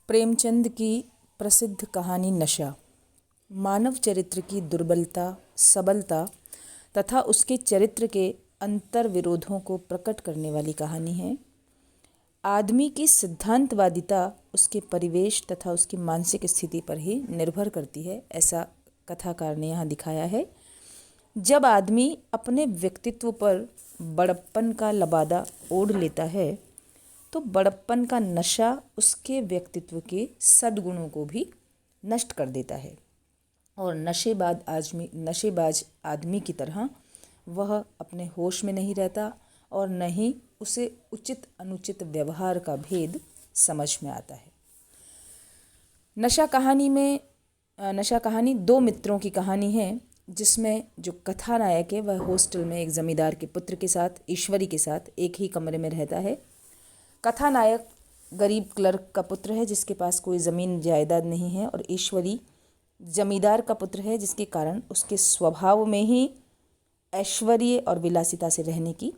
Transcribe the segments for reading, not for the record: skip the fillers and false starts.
प्रेमचंद की प्रसिद्ध कहानी नशा मानव चरित्र की दुर्बलता, सबलता तथा उसके चरित्र के अंतर विरोधों को प्रकट करने वाली कहानी है। आदमी की सिद्धांतवादिता उसके परिवेश तथा उसकी मानसिक स्थिति पर ही निर्भर करती है, ऐसा कथाकार ने यहाँ दिखाया है। जब आदमी अपने व्यक्तित्व पर बड़प्पन का लबादा ओढ़ लेता है तो बड़प्पन का नशा उसके व्यक्तित्व के सद्गुणों को भी नष्ट कर देता है और नशेबाज आदमी की तरह वह अपने होश में नहीं रहता और न ही उसे उचित अनुचित व्यवहार का भेद समझ में आता है। नशा कहानी दो मित्रों की कहानी है, जिसमें जो कथानायक है वह हॉस्टल में एक जमींदार के पुत्र के साथ, ईश्वरी के साथ एक ही कमरे में रहता है। कथानायक गरीब क्लर्क का पुत्र है जिसके पास कोई ज़मीन जायदाद नहीं है और ईश्वरी जमींदार का पुत्र है, जिसके कारण उसके स्वभाव में ही ऐश्वर्य और विलासिता से रहने की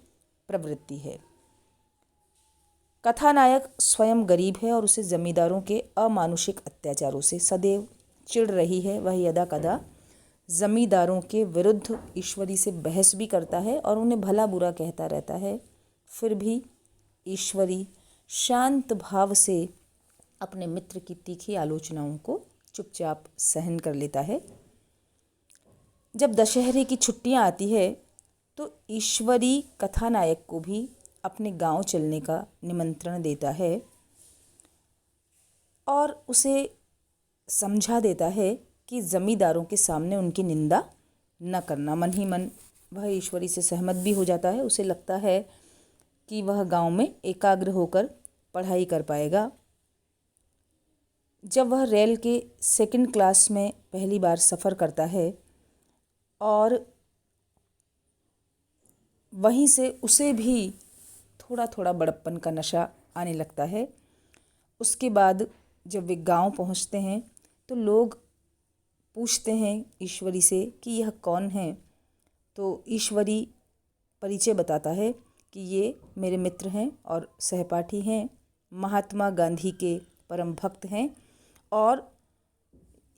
प्रवृत्ति है। कथानायक स्वयं गरीब है और उसे जमींदारों के अमानुषिक अत्याचारों से सदैव चिढ़ रही है। वह यदा कदा जमींदारों के विरुद्ध ईश्वरी से बहस भी करता है और उन्हें भला बुरा कहता रहता है। फिर भी ईश्वरी शांत भाव से अपने मित्र की तीखी आलोचनाओं को चुपचाप सहन कर लेता है। जब दशहरे की छुट्टियां आती है तो ईश्वरी कथानायक को भी अपने गांव चलने का निमंत्रण देता है और उसे समझा देता है कि जमींदारों के सामने उनकी निंदा न करना। मन ही मन वह ईश्वरी से सहमत भी हो जाता है। उसे लगता है कि वह गांव में एकाग्र होकर पढ़ाई कर पाएगा। जब वह रेल के सेकंड क्लास में पहली बार सफ़र करता है और वहीं से उसे भी थोड़ा थोड़ा बड़प्पन का नशा आने लगता है। उसके बाद जब वे गांव पहुंचते हैं तो लोग पूछते हैं ईश्वरी से कि यह कौन है, तो ईश्वरी परिचय बताता है कि ये मेरे मित्र हैं और सहपाठी हैं, महात्मा गांधी के परम भक्त हैं और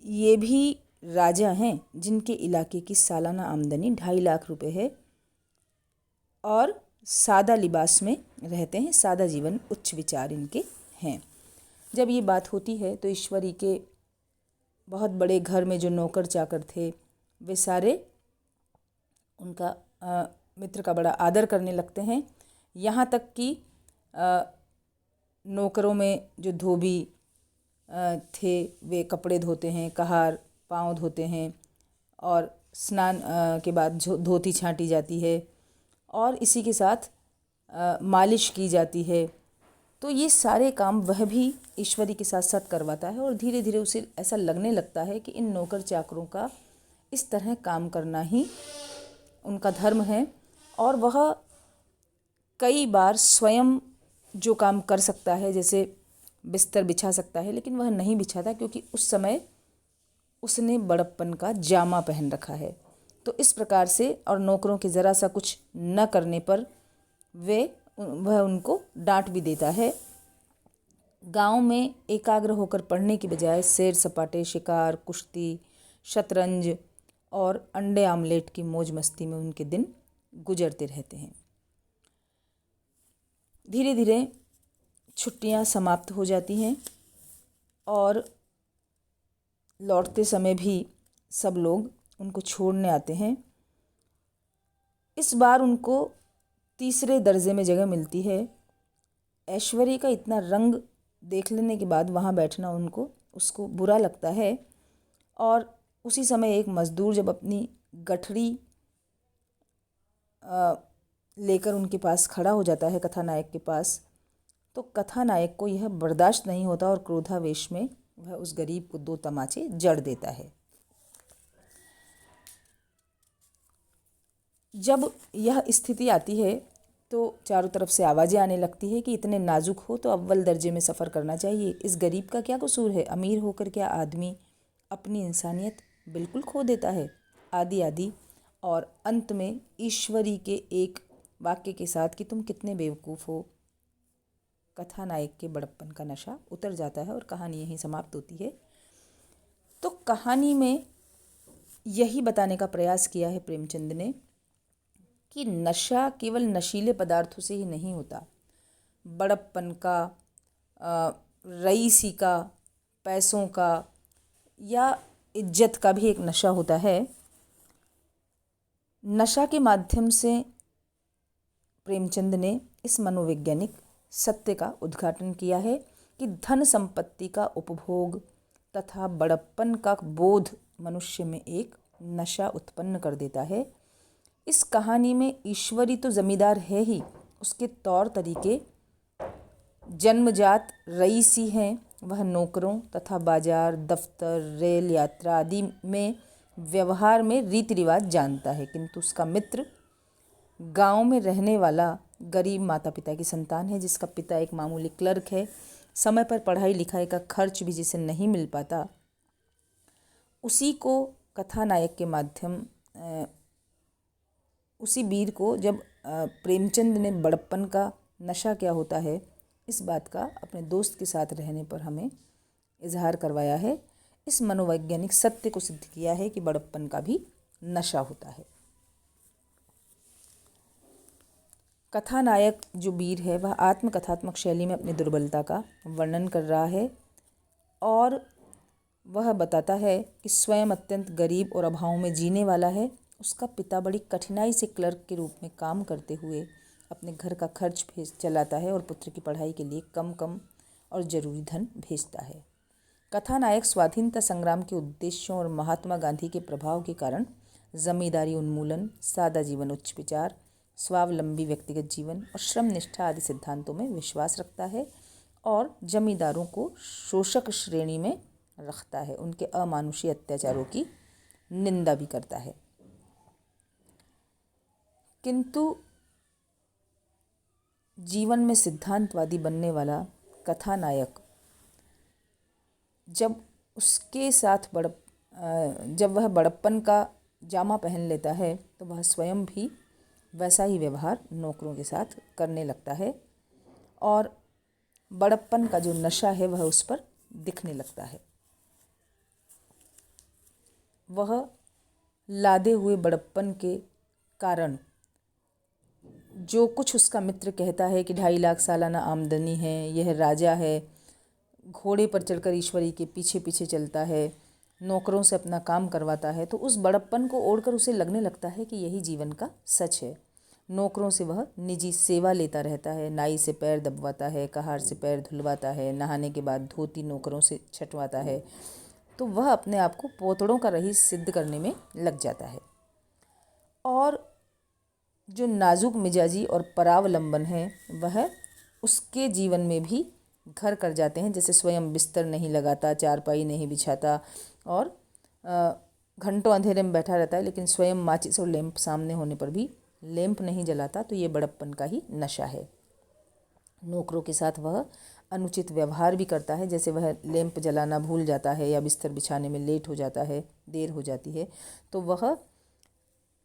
ये भी राजा हैं जिनके इलाके की सालाना आमदनी 2.5 लाख रुपए है और सादा लिबास में रहते हैं, सादा जीवन, उच्च विचार इनके हैं। जब ये बात होती है तो ईश्वरी के बहुत बड़े घर में जो नौकर चाकर थे वे सारे उनका मित्र का बड़ा आदर करने लगते हैं। यहाँ तक कि नौकरों में जो धोबी थे वे कपड़े धोते हैं, कहार पाँव धोते हैं और स्नान के बाद धोती छांटी जाती है और इसी के साथ मालिश की जाती है। तो ये सारे काम वह भी ईश्वरी के साथ साथ करवाता है और धीरे धीरे उसे ऐसा लगने लगता है कि इन नौकर चाकरों का इस तरह काम करना ही उनका धर्म है और वह कई बार स्वयं जो काम कर सकता है, जैसे बिस्तर बिछा सकता है, लेकिन वह नहीं बिछाता क्योंकि उस समय उसने बड़प्पन का जामा पहन रखा है। तो इस प्रकार से और नौकरों के ज़रा सा कुछ न करने पर वह उनको डांट भी देता है। गांव में एकाग्र होकर पढ़ने की बजाय सैर सपाटे, शिकार, कुश्ती, शतरंज और अंडे आमलेट की मौज मस्ती में उनके दिन गुजरते रहते हैं। धीरे धीरे छुट्टियां समाप्त हो जाती हैं और लौटते समय भी सब लोग उनको छोड़ने आते हैं। इस बार उनको तीसरे दर्जे में जगह मिलती है। ऐश्वर्य का इतना रंग देख लेने के बाद वहाँ बैठना उसको बुरा लगता है और उसी समय एक मज़दूर जब अपनी गठरी लेकर उनके पास खड़ा हो जाता है कथानायक के पास, तो कथानायक को यह बर्दाश्त नहीं होता और क्रोधावेश में वह उस गरीब को 2 तमाचे जड़ देता है। जब यह स्थिति आती है तो चारों तरफ से आवाज़ें आने लगती है कि इतने नाजुक हो तो अव्वल दर्जे में सफ़र करना चाहिए, इस गरीब का क्या कसूर है, अमीर होकर क्या आदमी अपनी इंसानियत बिल्कुल खो देता है, आदि आदि। और अंत में ईश्वरी के एक वाक्य के साथ कि तुम कितने बेवकूफ़ हो, कथानायक के बड़प्पन का नशा उतर जाता है और कहानी यहीं समाप्त होती है। तो कहानी में यही बताने का प्रयास किया है प्रेमचंद ने कि नशा केवल नशीले पदार्थों से ही नहीं होता। बड़प्पन का, रईसी का, पैसों का या इज्जत का भी एक नशा होता है। नशा के माध्यम से प्रेमचंद ने इस मनोवैज्ञानिक सत्य का उद्घाटन किया है कि धन संपत्ति का उपभोग तथा बड़प्पन का बोध मनुष्य में एक नशा उत्पन्न कर देता है। इस कहानी में ईश्वरी तो जमींदार है ही, उसके तौर तरीके जन्मजात रईसी हैं। वह नौकरों तथा बाजार, दफ्तर, रेल यात्रा आदि में व्यवहार में रीति रिवाज जानता है, किंतु उसका मित्र गांव में रहने वाला गरीब माता पिता की संतान है, जिसका पिता एक मामूली क्लर्क है। समय पर पढ़ाई लिखाई का खर्च भी जिसे नहीं मिल पाता, उसी को कथानायक के माध्यम उसी वीर को जब प्रेमचंद ने बड़प्पन का नशा क्या होता है इस बात का अपने दोस्त के साथ रहने पर हमें इजहार करवाया है। इस मनोवैज्ञानिक सत्य को सिद्ध किया है कि बड़प्पन का भी नशा होता है। कथानायक जो वीर है वह आत्मकथात्मक शैली में अपनी दुर्बलता का वर्णन कर रहा है और वह बताता है कि स्वयं अत्यंत गरीब और अभाव में जीने वाला है। उसका पिता बड़ी कठिनाई से क्लर्क के रूप में काम करते हुए अपने घर का खर्च चलाता है और पुत्र की पढ़ाई के लिए कम कम और ज़रूरी धन भेजता है। कथानायक स्वाधीनता संग्राम के उद्देश्यों और महात्मा गांधी के प्रभाव के कारण जमींदारी उन्मूलन, सादा जीवन, उच्च विचार, स्वावलंबी व्यक्तिगत जीवन और श्रम निष्ठा आदि सिद्धांतों में विश्वास रखता है और जमींदारों को शोषक श्रेणी में रखता है, उनके अमानुषी अत्याचारों की निंदा भी करता है। किंतु जीवन में सिद्धांतवादी बनने वाला कथानायक जब उसके साथ जब वह बड़प्पन का जामा पहन लेता है तो वह स्वयं भी वैसा ही व्यवहार नौकरों के साथ करने लगता है और बड़प्पन का जो नशा है वह उस पर दिखने लगता है। वह लादे हुए बड़प्पन के कारण जो कुछ उसका मित्र कहता है कि 2.5 लाख सालाना आमदनी है, यह राजा है, घोड़े पर चढ़कर ईश्वरी के पीछे पीछे चलता है, नौकरों से अपना काम करवाता है, तो उस बड़प्पन को ओढ़कर उसे लगने लगता है कि यही जीवन का सच है। नौकरों से वह निजी सेवा लेता रहता है, नाई से पैर दबवाता है, कहार से पैर धुलवाता है, नहाने के बाद धोती नौकरों से छटवाता है। तो वह अपने आप को पोतड़ों का रईस सिद्ध करने में लग जाता है और जो नाजुक मिजाजी और परावलंबन है वह उसके जीवन में भी घर कर जाते हैं। जैसे स्वयं बिस्तर नहीं लगाता, चारपाई नहीं बिछाता और घंटों अंधेरे में बैठा रहता है, लेकिन स्वयं माचिस और लैंप सामने होने पर भी लैंप नहीं जलाता, तो ये बड़प्पन का ही नशा है। नौकरों के साथ वह अनुचित व्यवहार भी करता है, जैसे वह लैंप जलाना भूल जाता है या बिस्तर बिछाने में लेट हो जाता है, देर हो जाती है, तो वह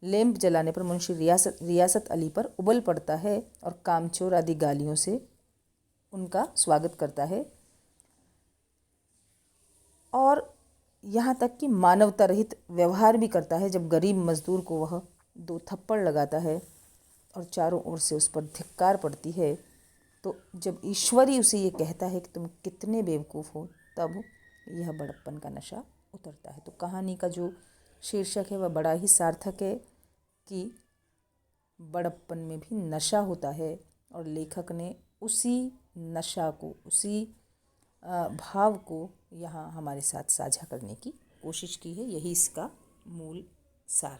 लैंप जलाने पर मुंशी रियासत अली पर उबल पड़ता है और कामचोर आदि गालियों से उनका स्वागत करता है और यहाँ तक कि मानवता रहित व्यवहार भी करता है। जब गरीब मजदूर को वह 2 थप्पड़ लगाता है और चारों ओर से उस पर धिक्कार पड़ती है, तो जब ईश्वरी उसे ये कहता है कि तुम कितने बेवकूफ़ हो, तब यह बड़प्पन का नशा उतरता है। तो कहानी का जो शीर्षक है वह बड़ा ही सार्थक है कि बड़प्पन में भी नशा होता है और लेखक ने उसी नशा को, उसी भाव को यहाँ हमारे साथ साझा करने की कोशिश की है। यही इसका मूल सार है।